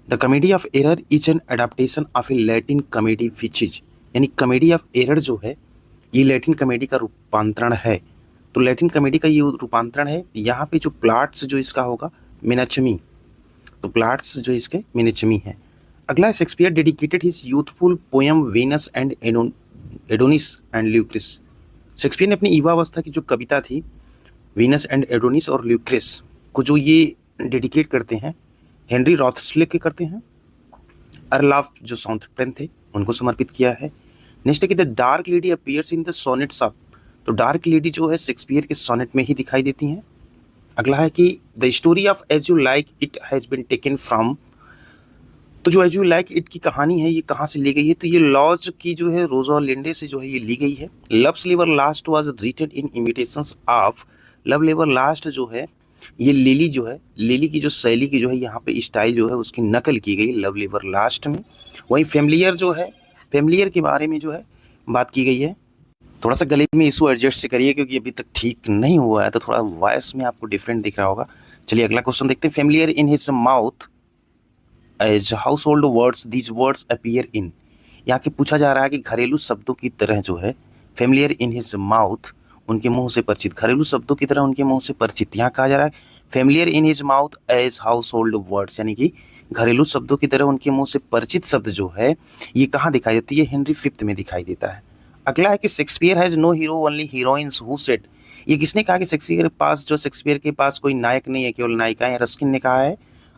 The comedy of error is an adaptation of A Latin comedy which is, यानी comedy of error जो है ये Latin comedy का रूपांतरण है। तो लैटिन कॉमेडी का ये रूपांतरण है। यहाँ पे जो प्लॉट्स जो इसका होगा मिनाचमी, तो प्लॉट्स जो इसके मिनाचमी है। अगला है Shakespeare dedicated his youthful poem Venus and Adonis and Lucrece. Shakespeare ने अपनी युवावस्था की जो कविता थी वीनस एंड एडोनिस और ल्यूक्रिस को जो ये डेडिकेट करते हैं हेनरी रॉथस्ले के करते हैं। अर्लाफ जो साउथर्न थे उनको समर्पित किया है। नेक्स्ट है कि the dark lady appears in the sonnets of, तो डार्क लेडी जो है शेक्सपियर के सोनेट में ही दिखाई देती हैं। अगला है कि the story of As You Like It has been taken from, तो जो एज यू लाइक इट की कहानी है ये कहाँ से ली गई है, तो ये लॉज की जो है रोजा लिंडे से जो है ये ली गई है। Loves lever last was written in imitations of, love lever last जो है ये लिली जो है, लिली की जो शैली की जो है यहाँ पे स्टाइल जो है उसकी नकल की गई लव लेवर लास्ट में। वहीं फेमिलियर जो है, फेमिलियर के बारे में जो है बात की गई है। थोड़ा सा गले में इशू एडजस्ट से करिए क्योंकि अभी तक ठीक नहीं हुआ है, तो थोड़ा वॉइस में आपको डिफरेंट दिख रहा होगा। चलिए अगला क्वेश्चन देखते हैं। Familiar in his mouth as household words these words appear in, यहाँ के पूछा जा रहा है कि घरेलू शब्दों की तरह जो है फेमिलियर इन हिज माउथ, उनके मुंह से परिचित, घरेलू शब्दों की तरह उनके मुंह से परिचित। यहाँ कहा जा रहा है familiar in his mouth as household words, यानी कि घरेलू शब्दों की तरह उनके मुंह से परिचित शब्द जो है ये कहाँ दिखाई देती है, हेनरी फिफ्थ में दिखाई देता है। अगला है कि Shakespeare has no hero only heroines who said, ये किसने कहा कि शेक्सपियर के पास कोई नायक नहीं है केवल नायिकाएं, रस्किन ने कहा है।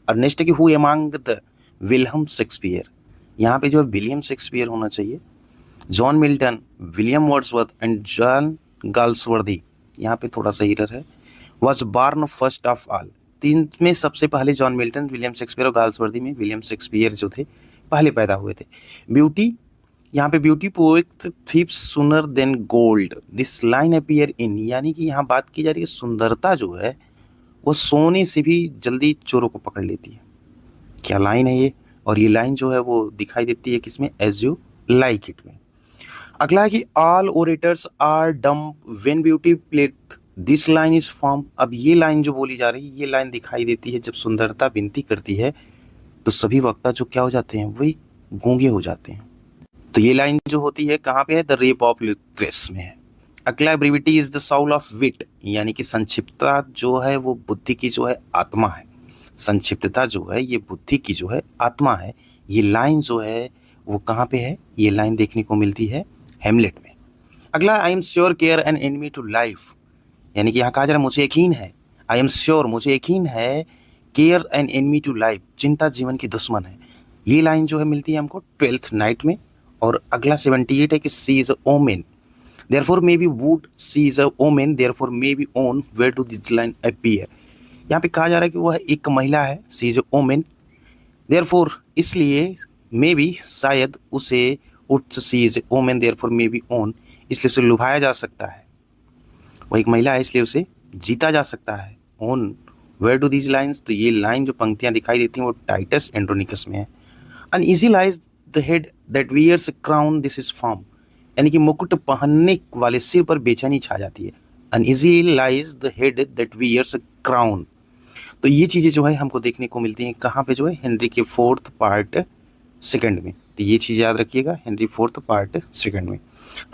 और नेक्स्ट है कि who among the William Shakespeare, यहाँ पे जो है विलियम शेक्सपियर होना चाहिए। John Milton, William Wordsworth and John Galsworthy, यहाँ पे थोड़ा सा एरर है। Was born first of all, तीन में सबसे पहले जॉन मिल्टन, विलियम शेक्सपियर और गाल्सवर्दी में विलियम शेक्सपियर जो थे पहले पैदा हुए थे। ब्यूटी, यहाँ पे beauty poet thieves sooner than gold this line appear in, यानी कि यहाँ बात की जा रही है सुंदरता जो है वो सोने से भी जल्दी चोरों को पकड़ लेती है। क्या लाइन है ये, और ये लाइन जो है वो दिखाई देती है किसमें, एज यू लाइक इट में। अगला है कि all orators are dumb when beauty plate this line is form, अब ये लाइन जो बोली जा रही है ये लाइन दिखाई देती है जब सुंदरता विनती करती है तो सभी वक्ता जो क्या हो जाते हैं वही गूंगे हो जाते हैं। तो ये लाइन जो होती है कहाँ पे है, द रेप ऑफ ल्यूक्रेस में है। अगला ब्रीविटी इज द साउल ऑफ विट, यानी कि संक्षिप्तता जो है वो बुद्धि की जो है आत्मा है, संक्षिप्तता जो है ये बुद्धि की जो है आत्मा है। ये लाइन जो है वो कहाँ पे है, ये लाइन देखने को मिलती है हेमलेट में। अगला I am sure care an enemy to life, यानी कि यहाँ कहा जा रहा है मुझे यकीन है, आई एम श्योर मुझे यकीन है, care an enemy to life चिंता जीवन की दुश्मन है। ये लाइन जो है मिलती है हमको ट्वेल्थ नाइट में। और अगला 78 है कि she is a woman therefore may be wooed, she is a woman therefore may be won, where do this line appear, यहाँ पे कहा जा रहा है कि वह एक महिला है, she is a woman therefore इसलिए, मे बी शायद उसे, उट्स she is a woman therefore may be won इसलिए उसे लुभाया जा सकता है, वह एक महिला है इसलिए उसे जीता जा सकता है। On, where do these lines, तो ये लाइन जो पंक्तियां दिखाई देती हैं वो टाइटस एंड्रोनिकस में है। Uneasy lies the head that wears crown this is form, यानी कि मुकुट पहनने वाले सिर पर बेचैनी छा जाती है। Uneasy lies the head that wears crown, तो ये चीज़ें जो है हमको देखने को मिलती हैं कहाँ पे जो है, हेनरी के फोर्थ पार्ट सेकंड में। तो ये चीज़ याद रखिएगा, हेनरी फोर्थ पार्ट सेकंड में।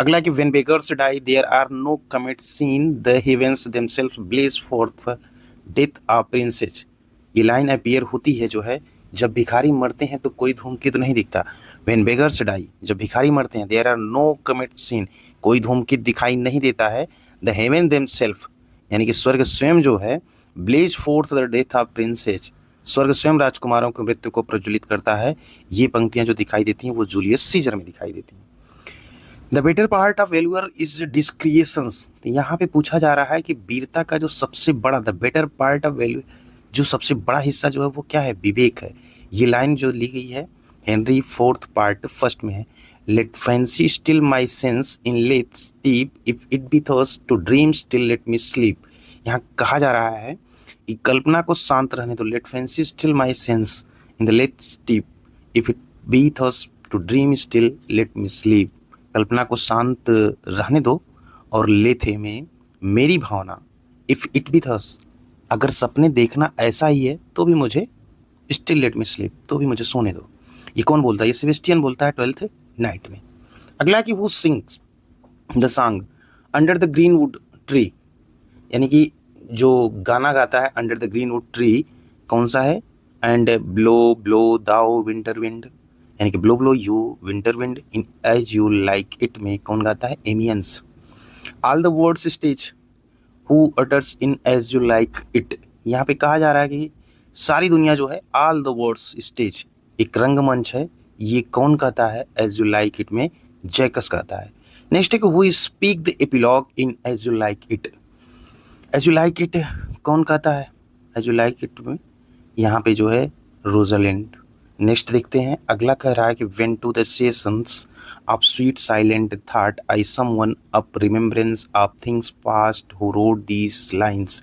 अगला कि when beggars die there are no comet seen the heavens themselves blaze forth death of princes, ये लाइन अपीयर होती है जो है जब भिखारी मरते हैं तो कोई धूमकेतु नहीं दिखता। व्हेन बेगर्स डाई, जब भिखारी मरते हैं, there are no comet scene, कोई धूमकेतु दिखाई नहीं देता है। द हेवन देमसेल्फ, यानी कि स्वर्ग स्वयं जो है, blaze forth the death of princes, स्वर्ग स्वयं राजकुमारों की मृत्यु को प्रज्वलित करता है। ये पंक्तियां जो दिखाई देती हैं वो जूलियस सीजर में दिखाई देती हैं। The better part of valour is discretions, तो यहाँ पे पूछा जा रहा है कि वीरता का जो सबसे बड़ा, the better part of value, जो सबसे बड़ा हिस्सा जो है वो क्या है, विवेक है। ये लाइन जो ली गई है हेनरी फोर्थ पार्ट फर्स्ट में है। Let fancy still my sense in let steep if it be thus to dream still let me sleep, यहाँ कहा जा रहा है कि कल्पना को शांत रहने दो, let fancy still my sense in the Lethe steep if it be thus to dream still let me sleep, कल्पना को शांत रहने दो और लेथे में मेरी भावना, इफ इट बी थर्स, अगर सपने देखना ऐसा ही है तो भी मुझे स्टिल लेट मी स्लीप, तो भी मुझे सोने दो। ये कौन बोलता है? ये सेबेस्टियन बोलता है 12th नाइट में। अगला कि who sings the song under the greenwood tree, यानी कि जो गाना गाता है under the greenwood tree कौन सा है? And blow blow thou winter wind, यानी कि blow blow you winter wind in As You Like It में कौन गाता है? Amiens. All the words stage who utters in As You Like It, यहाँ पे कहा जा रहा है कि सारी दुनिया जो है, ऑल द वर्ड्स स्टेज एक रंगमंच है, ये कौन कहता है? एज यू लाइक इट में जैकस कहता है। नेक्स्ट है कि who speak the epilogue in As You Like It, As You Like It कौन कहता है? एज यू लाइक इट में यहाँ पे जो है रोजालिंड। नेक्स्ट देखते हैं, अगला कह रहा है कि when to the sessions of sweet silent thought I summon up remembrance of things past who wrote these lines,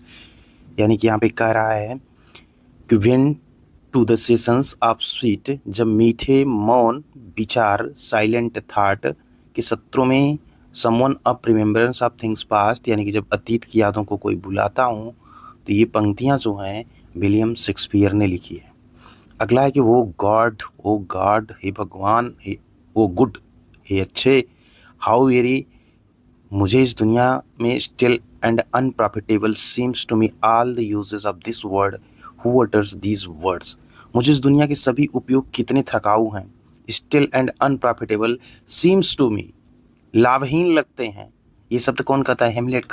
यानी कि यहाँ पे कह रहा है कि when to the sessions of sweet, जब मीठे मौन विचार साइलेंट थॉट के सत्रों में summon up remembrance of things past, यानी कि जब अतीत की यादों को कोई बुलाता हूँ, तो ये पंक्तियाँ जो हैं विलियम शेक्सपियर ने लिखी है। अगला है कि वो गॉड हे भगवान, हे वो गुड, हे अच्छे, हाउ वेरी, मुझे इस दुनिया में stale and unprofitable seems to me all the uses of this world who utters these words, मुझे इस दुनिया के सभी उपयोग कितने थकाऊ हैं। Stale and unprofitable seems to me, लाभहीन लगते हैं। ये शब्द कौन कहता है? हेमलेट।